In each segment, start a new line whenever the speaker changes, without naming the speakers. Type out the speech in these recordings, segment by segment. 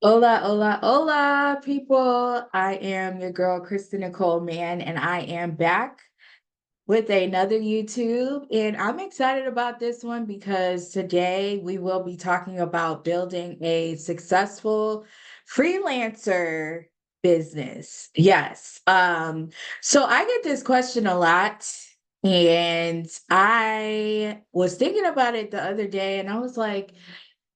Hola, hola, hola, people. I am your girl, Kristen Nicole Mann, and I am back with another YouTube. And I'm excited about this one because today we will be talking about building a successful freelancer business. Yes. So I get this question a lot, and I was thinking about it the other day, and I was like,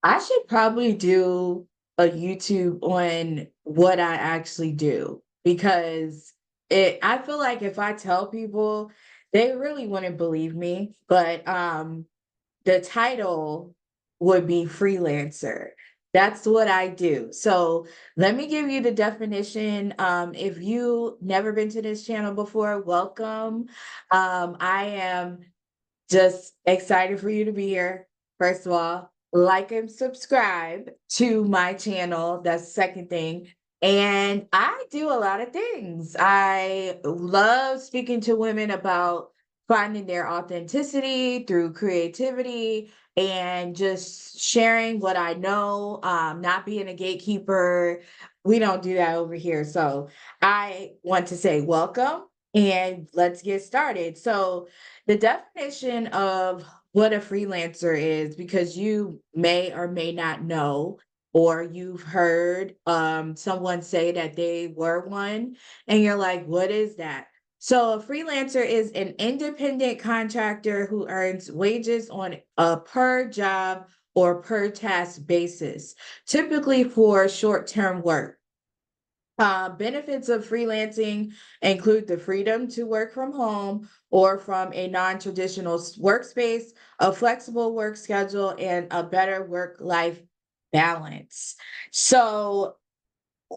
I should probably do a YouTube on what I actually do because I feel like if I tell people, they really wouldn't believe me. But the title would be freelancer. That's what I do. So let me give you the definition. If you never been to this channel before, welcome. I am just excited for you to be here. First of all, like and subscribe to my channel. That's the second thing. And I do a lot of things. I love speaking to women about finding their authenticity through creativity and just sharing what I know, not being a gatekeeper. We don't do that over here. So I want to say welcome and let's get started. So, the definition of what a freelancer is, because you may or may not know, or you've heard someone say that they were one, and you're like, what is that? So, a freelancer is an independent contractor who earns wages on a per job or per task basis, typically for short term work. Benefits of freelancing include the freedom to work from home or from a non-traditional workspace, a flexible work schedule, and a better work-life balance. So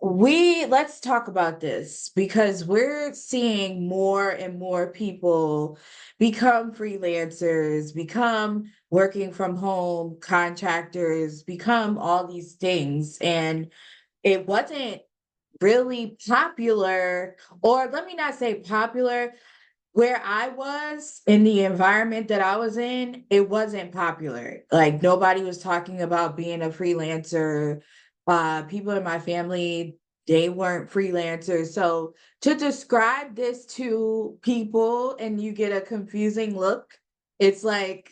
let's talk about this because we're seeing more and more people become freelancers, become working from home contractors, become all these things. And it wasn't really popular, or let me not say popular, where I was in the environment that I was in, it wasn't popular. Like nobody was talking about being a freelancer. People in my family, they weren't freelancers. So to describe this to people and you get a confusing look, it's like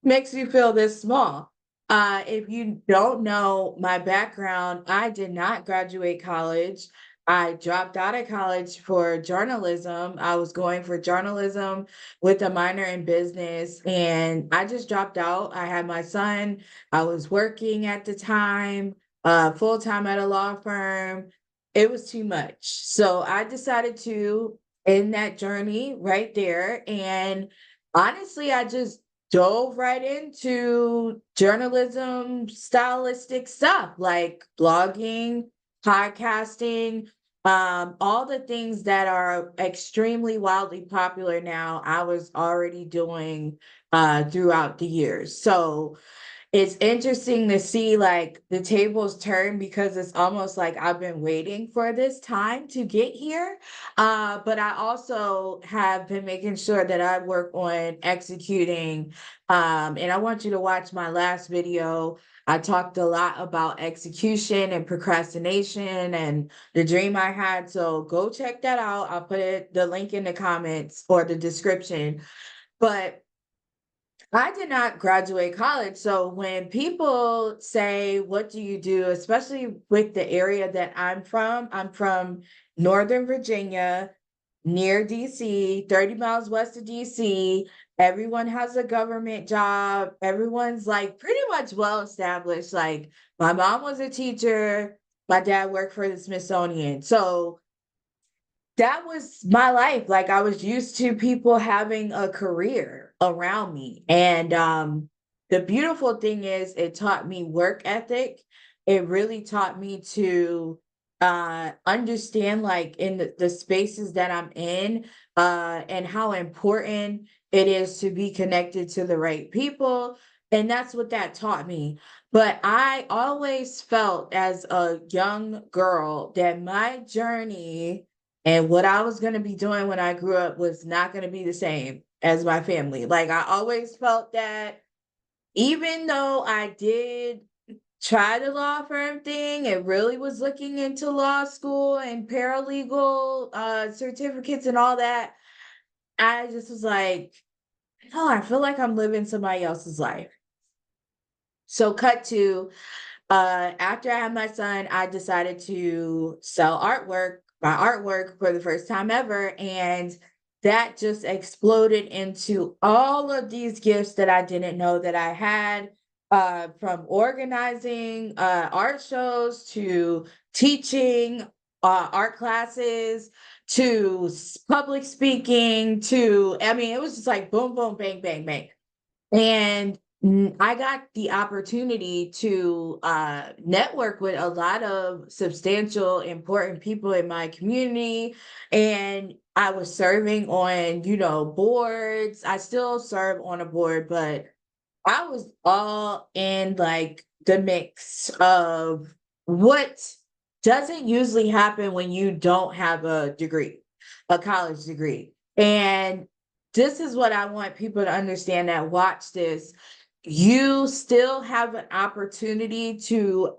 makes you feel this small. If you don't know my background, I did not graduate college. I dropped out of college for journalism. I was going for journalism with a minor in business, and I just dropped out. I had my son. I was working at the time, full time at a law firm. It was too much. So I decided to end that journey right there. And honestly, I just dove right into journalism stylistic stuff like blogging, podcasting, all the things that are extremely wildly popular now. I was already doing throughout the years. So it's interesting to see like the tables turn because it's almost like I've been waiting for this time to get here. But I also have been making sure that I work on executing. And I want you to watch my last video. I talked a lot about execution and procrastination and the dream I had. So go check that out. I'll put the link in the comments or the description. But I did not graduate college. So when people say, what do you do? Especially with the area that I'm from Northern Virginia, near DC, 30 miles west of DC. Everyone has a government job. Everyone's like pretty much well established. Like my mom was a teacher, my dad worked for the Smithsonian. So that was my life. Like I was used to people having a career around me. And the beautiful thing is it taught me work ethic. It really taught me to understand like in the spaces that I'm in and how important it is to be connected to the right people. And that's what that taught me. But I always felt as a young girl that my journey and what I was going to be doing when I grew up was not going to be the same as my family. Like I always felt that even though I did try the law firm thing and really was looking into law school and paralegal certificates and all that, I just was like, no, I feel like I'm living somebody else's life. So cut to after I had my son, I decided to sell artwork, my artwork for the first time ever. And that just exploded into all of these gifts that I didn't know that I had, from organizing art shows to teaching art classes to public speaking to, I mean, it was just like boom, boom, bang, bang, bang. And I got the opportunity to network with a lot of substantial, important people in my community. And I was serving on, boards. I still serve on a board, but I was all in like the mix of what doesn't usually happen when you don't have a degree, a college degree. And this is what I want people to understand that watch this. You still have an opportunity to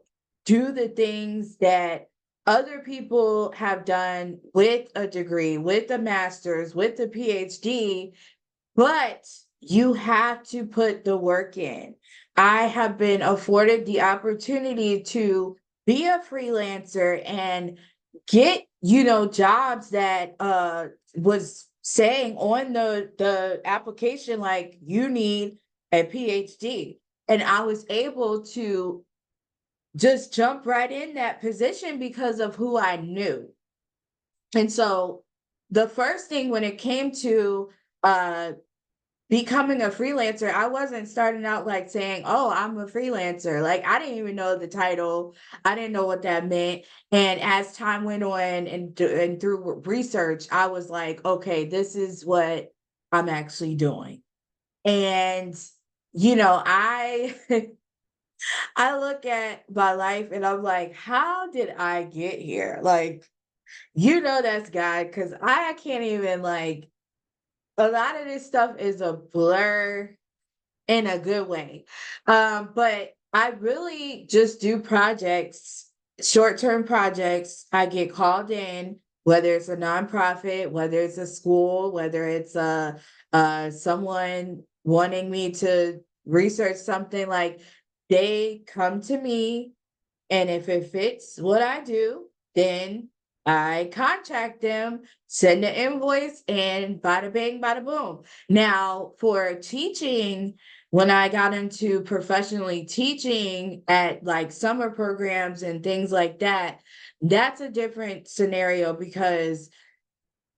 do the things that other people have done with a degree, with a master's, with a PhD, but you have to put the work in. I have been afforded the opportunity to be a freelancer and get, jobs that was saying on the application like you need a PhD. And I was able to just jump right in that position because of who I knew. And so the first thing when it came to uh becoming a freelancer, I wasn't starting out like saying, "Oh, I'm a freelancer." Like I didn't even know the title. I didn't know what that meant. And as time went on and through research, I was like, "Okay, this is what I'm actually doing." And I I look at my life and I'm like, "How did I get here?" Like, that's God because I can't even like a lot of this stuff is a blur in a good way. But I really just do projects, short-term projects. I get called in, whether it's a nonprofit, whether it's a school, whether it's someone wanting me to research something, like they come to me and if it fits what I do, then I contact them, send the invoice, and bada bing, bada boom. Now, for teaching, when I got into professionally teaching at like summer programs and things like that, that's a different scenario because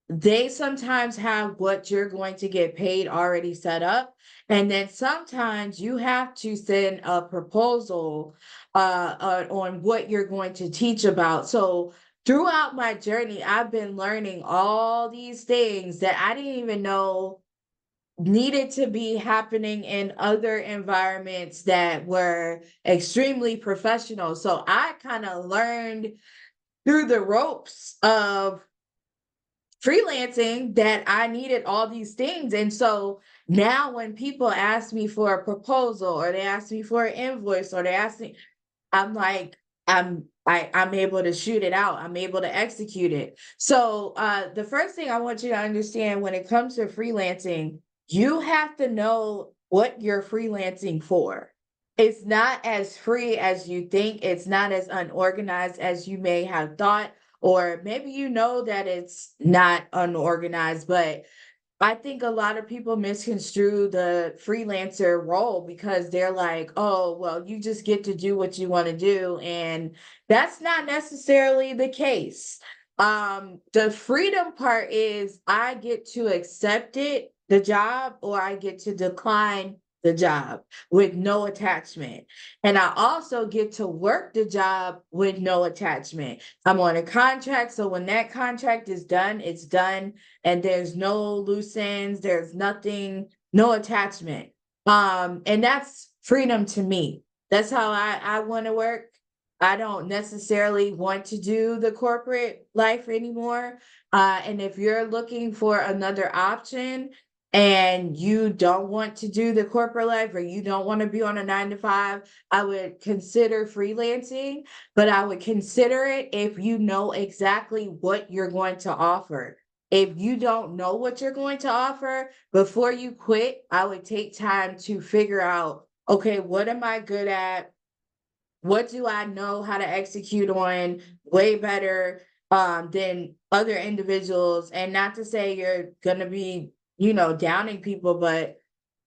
they sometimes have what you're going to get paid already set up. And then sometimes you have to send a proposal on what you're going to teach about. So throughout my journey, I've been learning all these things that I didn't even know needed to be happening in other environments that were extremely professional. So I kind of learned through the ropes of freelancing that I needed all these things. And so now when people ask me for a proposal or they ask me for an invoice or they ask me, I'm like, I'm able to shoot it out. I'm able to execute it. So the first thing I want you to understand when it comes to freelancing, you have to know what you're freelancing for. It's not as free as you think. It's not as unorganized as you may have thought, or maybe that it's not unorganized, but I think a lot of people misconstrue the freelancer role because they're like, oh, well, you just get to do what you want to do. And that's not necessarily the case. The freedom part is I get to accept it, the job, or I get to decline the job with no attachment. And I also get to work the job with no attachment. I'm on a contract. So when that contract is done, it's done and there's no loose ends, there's nothing, no attachment. And that's freedom to me. That's how I want to work. I don't necessarily want to do the corporate life anymore. And if you're looking for another option, and you don't want to do the corporate life or you don't want to be on a 9 to 5, I would consider freelancing, but I would consider it if you know exactly what you're going to offer. If you don't know what you're going to offer before you quit, I would take time to figure out, okay, what am I good at? What do I know how to execute on way better than other individuals? And not to say you're going to be, downing people, but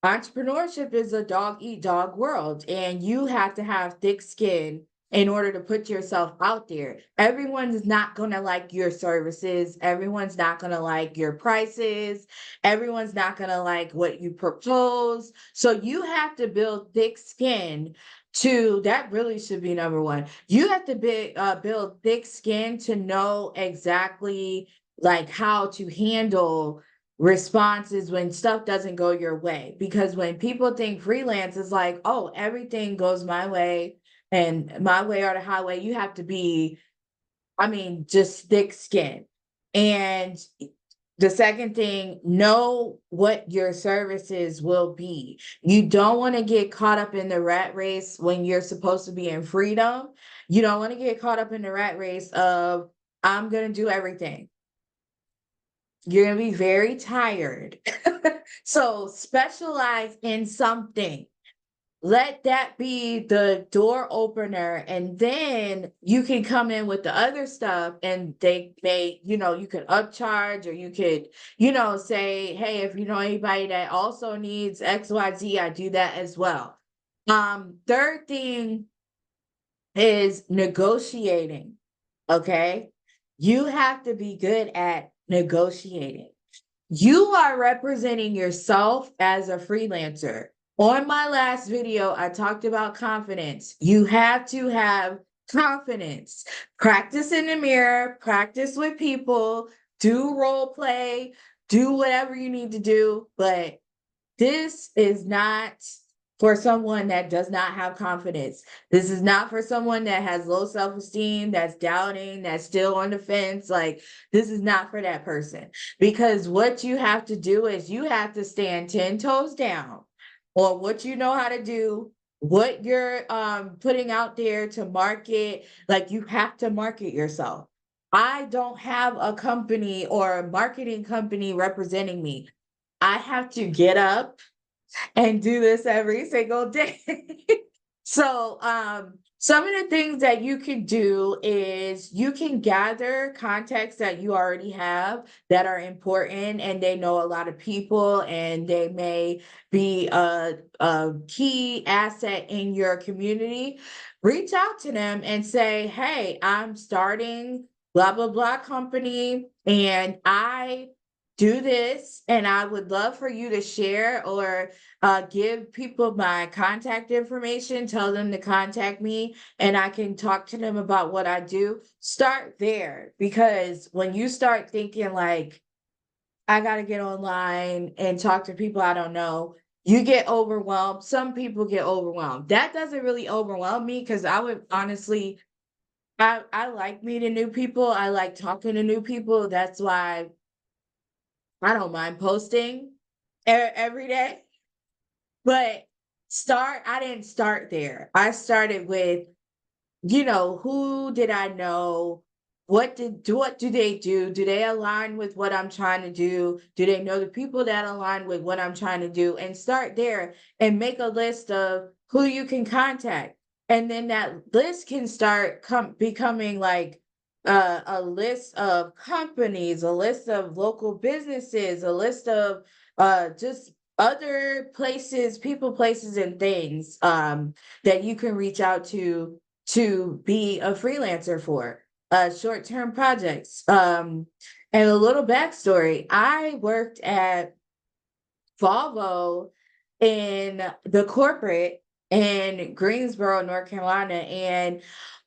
entrepreneurship is a dog eat dog world, and you have to have thick skin in order to put yourself out there. Everyone's not going to like your services. Everyone's not going to like your prices. Everyone's not going to like what you propose. So you have to build thick skin to that really should be number one. You have to build thick skin to know exactly like how to handle responses when stuff doesn't go your way. Because when people think freelance is like, oh, everything goes my way and my way or the highway, you have to be, I mean, just thick skin. And the second thing, know what your services will be. You don't want to get caught up in the rat race when you're supposed to be in freedom. You don't want to get caught up in the rat race of, I'm going to do everything. You're going to be very tired. So specialize in something. Let that be the door opener, and then you can come in with the other stuff, and they may, you could upcharge, or you could, say, hey, if you know anybody that also needs XYZ, I do that as well. Third thing is negotiating. Okay. You have to be good at negotiating. You are representing yourself as a freelancer. On my last video, I talked about confidence. You have to have confidence. Practice in the mirror, practice with people, do role play, do whatever you need to do. But this is not for someone that does not have confidence. This is not for someone that has low self-esteem, that's doubting, that's still on the fence. Like, this is not for that person. Because what you have to do is you have to stand 10 toes down on what you know how to do, what you're putting out there to market. Like, you have to market yourself. I don't have a company or a marketing company representing me. I have to get up and do this every single day. So, some of the things that you can do is you can gather contacts that you already have that are important, and they know a lot of people, and they may be a key asset in your community. Reach out to them and say, hey, I'm starting blah, blah, blah company, and I do this, and I would love for you to share or give people my contact information, tell them to contact me, and I can talk to them about what I do. Start there, because when you start thinking like, I got to get online and talk to people I don't know, you get overwhelmed. Some people get overwhelmed. That doesn't really overwhelm me, because I would honestly, I like meeting new people. I like talking to new people. That's why I don't mind posting every day. But I didn't start there. I started with, who did I know? What do they do? Do they align with what I'm trying to do? Do they know the people that align with what I'm trying to do? And start there and make a list of who you can contact. And then that list can start becoming like a list of companies, a list of local businesses, a list of just other places, people, places, and things that you can reach out to be a freelancer for short-term projects. And a little backstory, I worked at Volvo in the corporate in Greensboro, North Carolina. And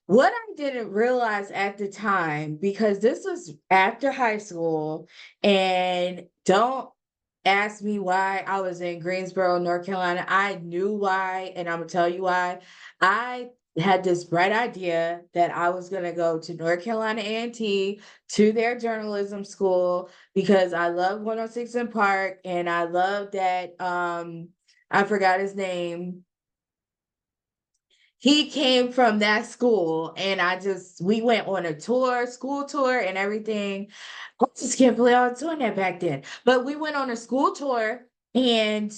what I didn't realize at the time, because this was after high school, and don't ask me why I was in Greensboro, North Carolina. I knew why, and I'm gonna tell you why. I had this bright idea that I was gonna go to North Carolina A&T to their journalism school because I love 106 in Park and I love that I forgot his name. He came from that school and we went on a tour, school tour and everything. I just can't believe I was doing that back then. But we went on a school tour and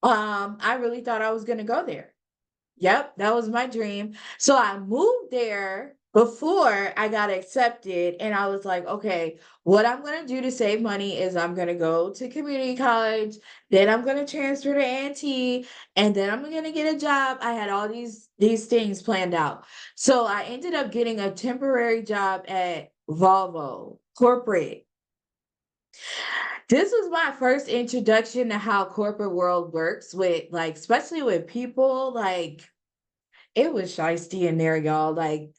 I really thought I was gonna go there. Yep, that was my dream. So I moved there before I got accepted, and I was like, okay, what I'm going to do to save money is I'm going to go to community college, then I'm going to transfer to A&T, and then I'm going to get a job. I had all these things planned out. So I ended up getting a temporary job at Volvo corporate. This was my first introduction to how corporate world works with like especially with people like it was shiesty in there, y'all, like,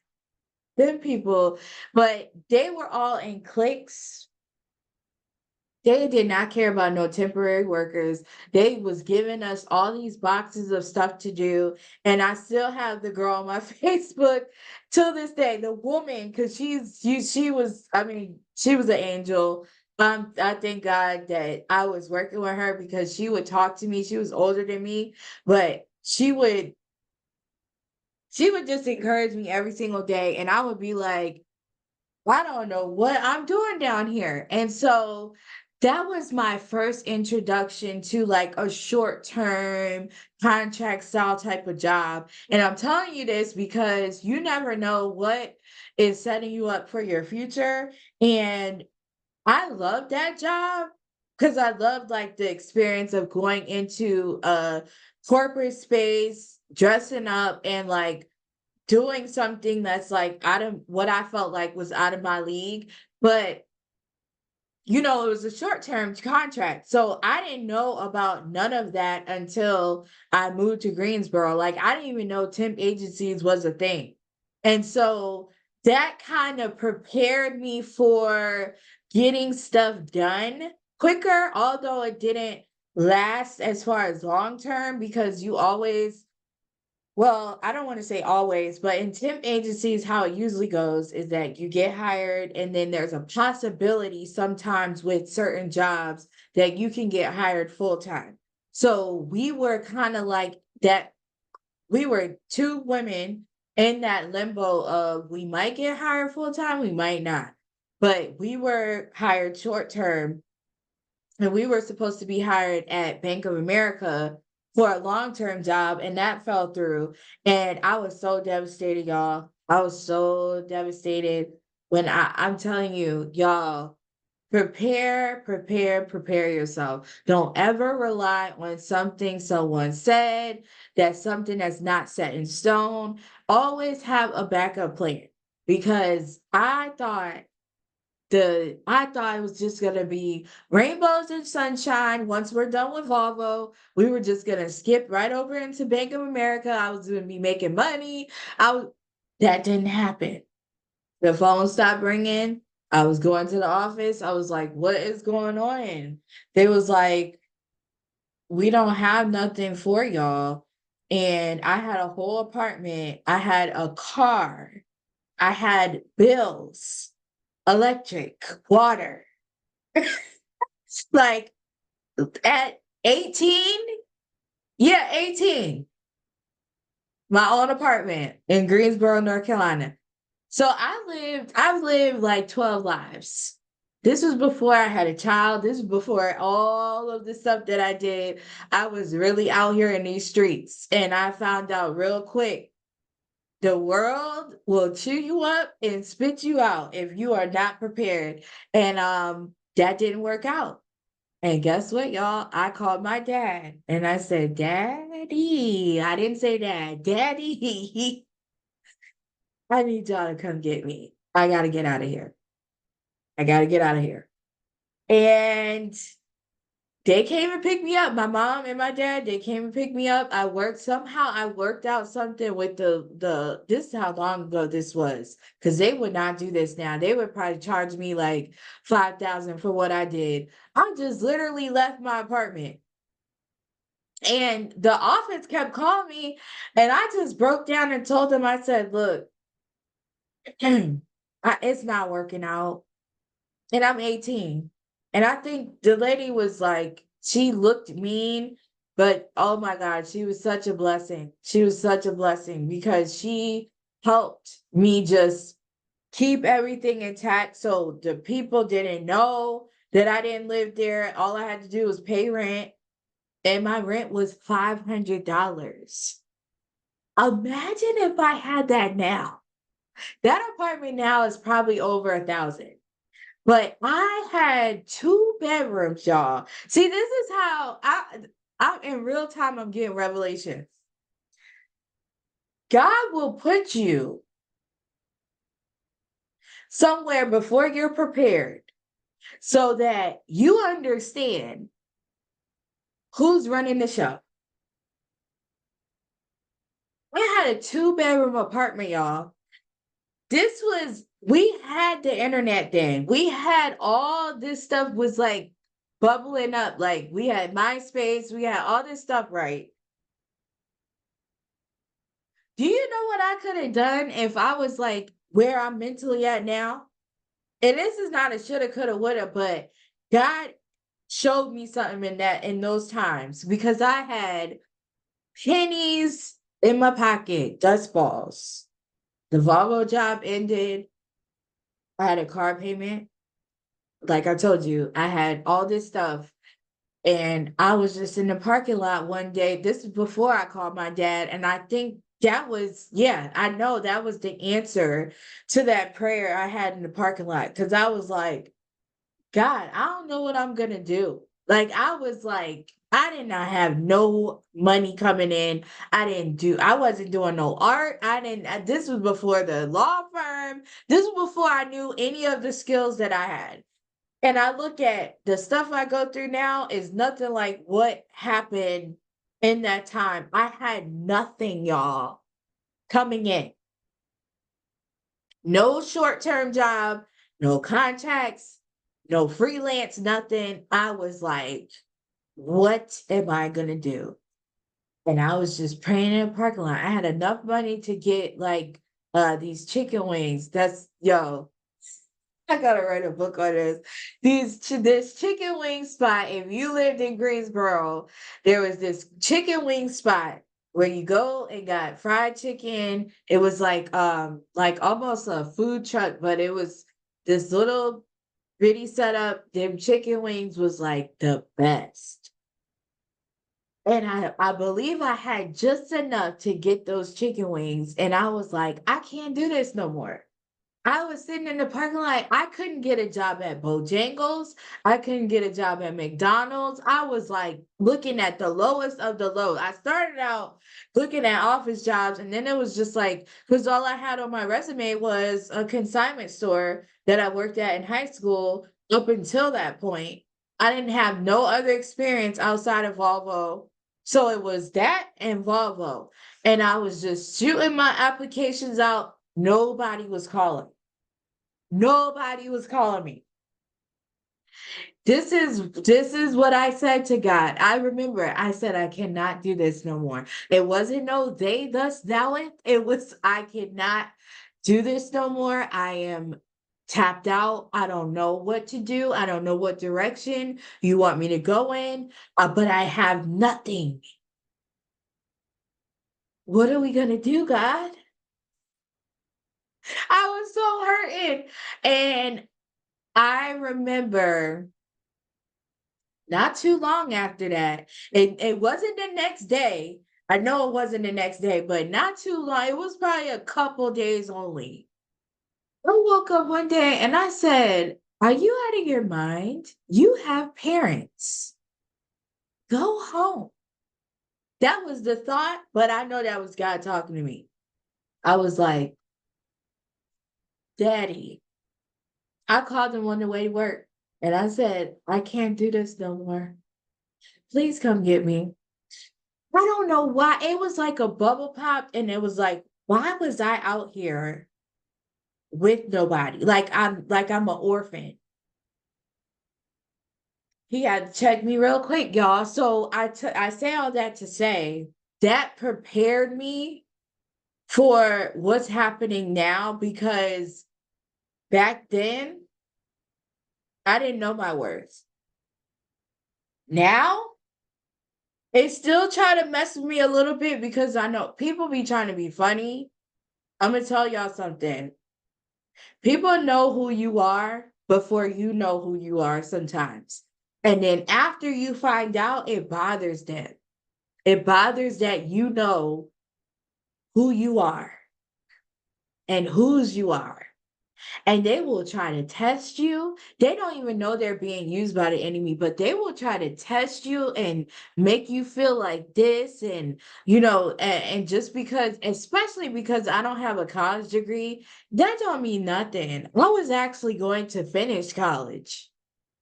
them people but they were all in cliques. They did not care about no temporary workers. They was giving us all these boxes of stuff to do, and I still have the girl on my Facebook till this day, the woman, because she was, I mean, she was an angel. I thank God that I was working with her because she would talk to me. She was older than me, but she would just encourage me every single day, and I would be like, I don't know what I'm doing down here. And so that was my first introduction to like a short term contract style type of job. And I'm telling you this because you never know what is setting you up for your future. And I love that job because I loved like the experience of going into a corporate space, dressing up and like doing something that's like out of what I felt like was out of my league. But it was a short-term contract. So I didn't know about none of that until I moved to Greensboro. Like I didn't even know temp agencies was a thing. And so that kind of prepared me for getting stuff done quicker, although it didn't last as far as long term because you always well, I don't want to say always, but in temp agencies, how it usually goes is that you get hired, and then there's a possibility sometimes with certain jobs that you can get hired full time. So we were kind of like that. We were two women in that limbo of we might get hired full time, we might not. But we were hired short term and we were supposed to be hired at Bank of America for a long-term job, and that fell through. And I was so devastated, y'all. I was so devastated when I'm telling you, y'all, prepare yourself. Don't ever rely on something someone said, that's something that's not set in stone. Always have a backup plan because I thought it was just gonna be rainbows and sunshine. Once we're done with Volvo, we were just gonna skip right over into Bank of America. I was gonna be making money. That didn't happen. The phone stopped ringing. I was going to the office. I was like, what is going on? They was like, we don't have nothing for y'all. And I had a whole apartment. I had a car. I had bills, electric, water. Like at 18, yeah, 18, my own apartment in Greensboro, North Carolina. So I've lived like 12 lives. This was before I had a child. This was before all of the stuff that I did. I was really out here in these streets and I found out real quick the world will chew you up and spit you out if you are not prepared. And that didn't work out. And guess what, y'all? I called my dad and I said, Daddy. I didn't say dad, Daddy. I need y'all to come get me. I got to get out of here. I got to get out of here. And they came and picked me up. My mom and my dad, they came and picked me up. I worked out something with this is how long ago this was. Because they would not do this now. They would probably charge me like 5,000 for what I did. I just literally left my apartment And the office kept calling me, and I just broke down and told them, I said, look, it's not working out. And I'm 18. And I think the lady was like, she looked mean, but oh my God, she was such a blessing. She was such a blessing because she helped me just keep everything intact. So the people didn't know that I didn't live there. All I had to do was pay rent, and my rent was $500. Imagine if I had that now. That apartment now is probably over 1,000. But I had 2 bedrooms, y'all. See, this is how I'm in real time, I'm getting revelation. God will put you somewhere before you're prepared so that you understand who's running the show. I had a 2-bedroom apartment, y'all. We had the internet then. We had all this stuff was like bubbling up. Like we had MySpace, we had all this stuff, right? Do you know what I could have done if I was like where I'm mentally at now? And this is not a shoulda, coulda, woulda, but God showed me something in those times because I had pennies in my pocket, dust balls. The Volvo job ended. I had a car payment. Like I told you, I had all this stuff. And I was just in the parking lot one day. This is before I called my dad. And I think that was, yeah, I know that was the answer to that prayer I had in the parking lot. Cause I was like, God, I don't know what I'm gonna do. Like I was like, I did not have no money coming in. I wasn't doing no art. This was before the law firm. This was before I knew any of the skills that I had. And I look at the stuff I go through now is nothing like what happened in that time. I had nothing, y'all, coming in. No short-term job, no contracts, no freelance, nothing. I was like, what am I gonna do? And I was just praying in a parking lot. I had enough money to get like these chicken wings. That's yo, I gotta write a book on this. This chicken wing spot. If you lived in Greensboro, there was this chicken wing spot where you go and got fried chicken. It was like almost a food truck, but it was this little bitty setup. Them chicken wings was like the best. And I believe I had just enough to get those chicken wings. And I was like, I can't do this no more. I was sitting in the parking lot. I couldn't get a job at Bojangles. I couldn't get a job at McDonald's. I was like looking at the lowest of the low. I started out looking at office jobs, and then it was just like, because all I had on my resume was a consignment store that I worked at in high school up until that point. I didn't have no other experience outside of Volvo. So it was that and Volvo. And I was just shooting my applications out. Nobody was calling. Nobody was calling me. This is what I said to God. I remember I said I cannot do this no more. It wasn't no they thus thoueth. It was I cannot do this no more. I am tapped out. I don't know what to do. I don't know what direction you want me to go in, but I have nothing. What are we gonna do, God? I was so hurting. And I remember not too long after that, it wasn't the next day. I know it wasn't the next day, but not too long. It was probably a couple days only. I woke up one day and I said, are you out of your mind? You have parents. Go home. That was the thought, but I know that was God talking to me. I was like, Daddy, I called him on the way to work and I said, I can't do this no more. Please come get me. I don't know why. It was like a bubble pop, and it was like, why was I out here with nobody? Like I'm an orphan. He had to check me real quick, y'all. So I say all that to say that prepared me for what's happening now because back then I didn't know my worth. Now they still try to mess with me a little bit because I know people be trying to be funny. I'm gonna tell y'all something. People know who you are before you know who you are sometimes. And then after you find out, it bothers them. It bothers that you know who you are and whose you are. And they will try to test you. They don't even know they're being used by the enemy, but they will try to test you and make you feel like this. And, and just because, especially because I don't have a college degree, that don't mean nothing. I was actually going to finish college.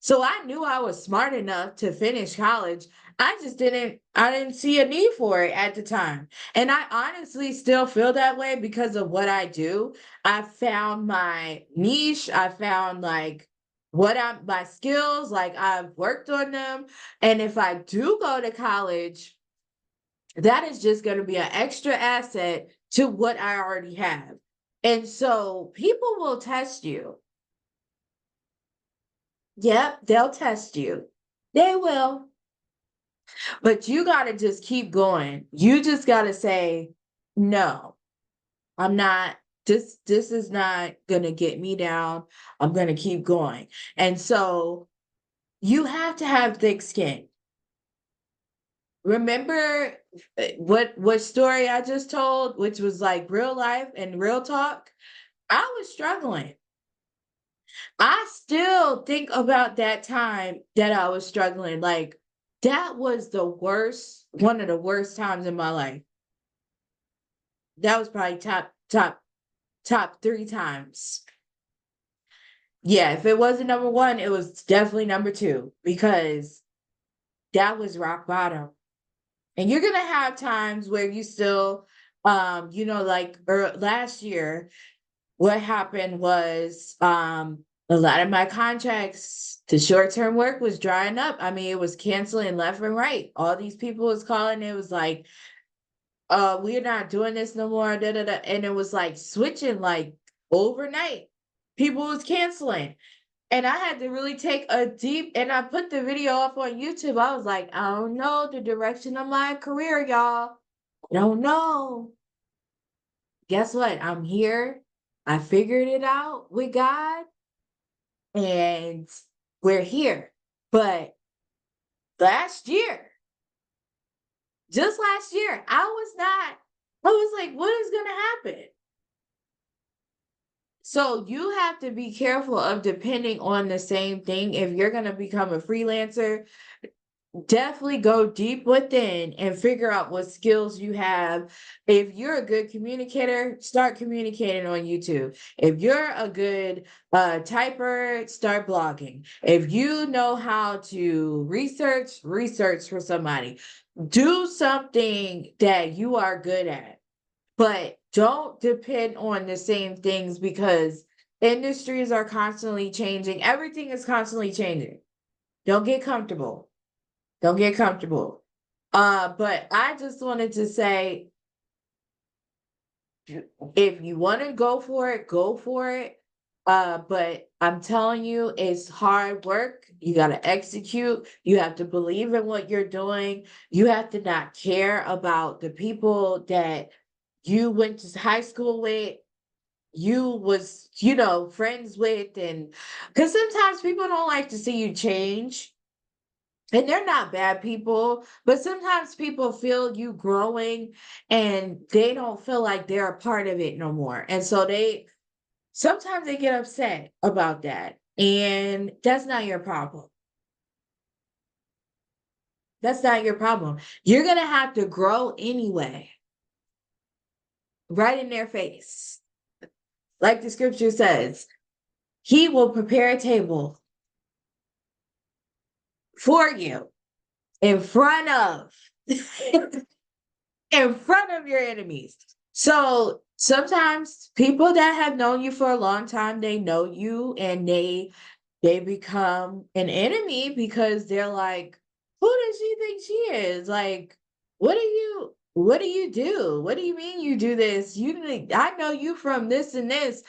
So I knew I was smart enough to finish college. I didn't see a need for it at the time. And I honestly still feel that way because of what I do. I found my niche. I found like my skills, like I've worked on them. And if I do go to college, that is just going to be an extra asset to what I already have. And so people will test you. Yep, they'll test you. They will. But you got to just keep going. You just got to say, no, I'm not. This is not going to get me down. I'm going to keep going. And so you have to have thick skin. Remember what story I just told, which was like real life and real talk? I was struggling. I still think about that time that I was struggling. Like that was one of the worst times in my life. That was probably top 3 times. Yeah, if it wasn't number 1, it was definitely number 2 because that was rock bottom. And you're gonna have times where you still, like last year, what happened was a lot of my contracts, the short-term work was drying up. I mean, it was canceling left and right. All these people was calling. It was like, we're not doing this no more. Da, da, da. And it was like switching like overnight. People was canceling. And I had to really take and I put the video up on YouTube. I was like, I don't know the direction of my career, y'all. I don't know. Guess what? I'm here. I figured it out with God and we're here. But last year, just last year, I was like, what is going to happen? So you have to be careful of depending on the same thing. If you're going to become a freelancer, definitely go deep within and figure out what skills you have. If you're a good communicator, start communicating on YouTube. If you're a good typer, start blogging. If you know how to research for somebody. Do something that you are good at, but don't depend on the same things because industries are constantly changing. Everything is constantly changing. Don't get comfortable. Don't get comfortable. But I just wanted to say, if you want to go for it, go for it. But I'm telling you, it's hard work. You got to execute. You have to believe in what you're doing. You have to not care about the people that you went to high school with, you was, friends with, and because sometimes people don't like to see you change. And they're not bad people, but sometimes people feel you growing and they don't feel like they're a part of it no more. And so sometimes they get upset about that. And that's not your problem. That's not your problem. You're going to have to grow anyway, right in their face. Like the scripture says, he will prepare a table for you in front of in front of your enemies. So sometimes people that have known you for a long time, they know you and they become an enemy because they're like, "Who does she think she is? Like, what do you do? What do you mean you do this? I know you from this and this."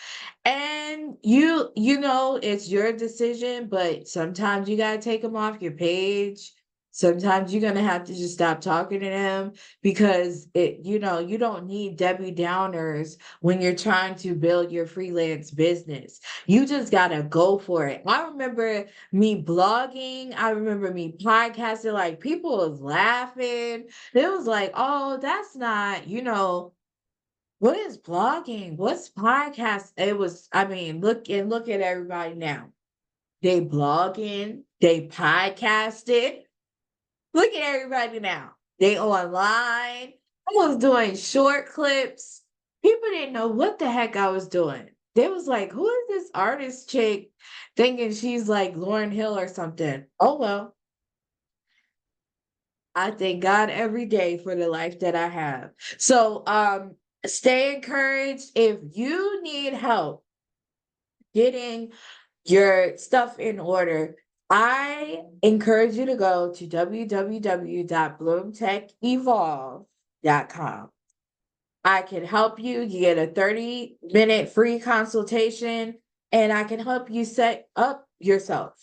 And it's your decision, but sometimes you gotta take them off your page. Sometimes you're gonna have to just stop talking to them because you don't need Debbie Downers when you're trying to build your freelance business. You just gotta go for it. I remember me blogging, I remember me podcasting, like people was laughing. It was like, oh, that's not, what is blogging? What's podcast? It was, I mean, look at everybody now. They blogging, they podcasted. Look at everybody now. They online. I was doing short clips. People didn't know what the heck I was doing. They was like, who is this artist chick thinking she's like Lauren Hill or something? Oh well. I thank God every day for the life that I have. So stay encouraged. If you need help getting your stuff in order, I encourage you to go to www.bloomtechevolve.com. I can help you. You get a 30-minute free consultation, and I can help you set up yourself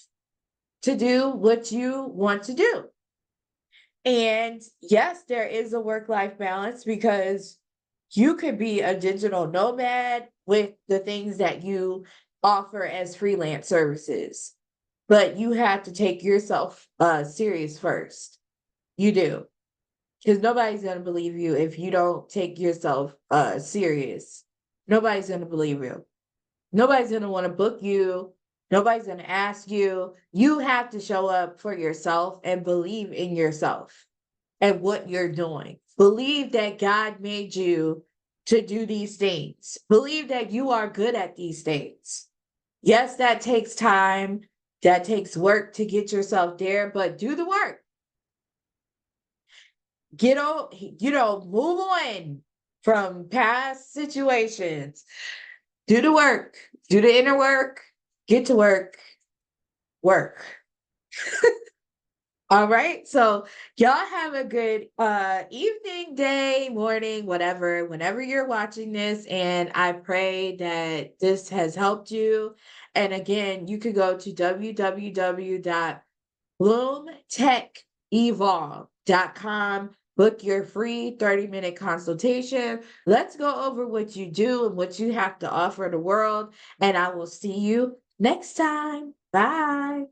to do what you want to do. And yes, there is a work-life balance because you could be a digital nomad with the things that you offer as freelance services, but you have to take yourself serious first. You do. Because nobody's going to believe you if you don't take yourself serious. Nobody's going to believe you. Nobody's going to want to book you. Nobody's going to ask you. You have to show up for yourself and believe in yourself and what you're doing. Believe that God made you to do these things. Believe that you are good at these things. Yes, that takes time. That takes work to get yourself there, but do the work. Move on from past situations. Do the work. Do the inner work. Get to work. Work. All right. So y'all have a good evening, day, morning, whatever, whenever you're watching this. And I pray that this has helped you. And again, you could go to www.bloomtechevolve.com. Book your free 30-minute consultation. Let's go over what you do and what you have to offer the world. And I will see you next time. Bye.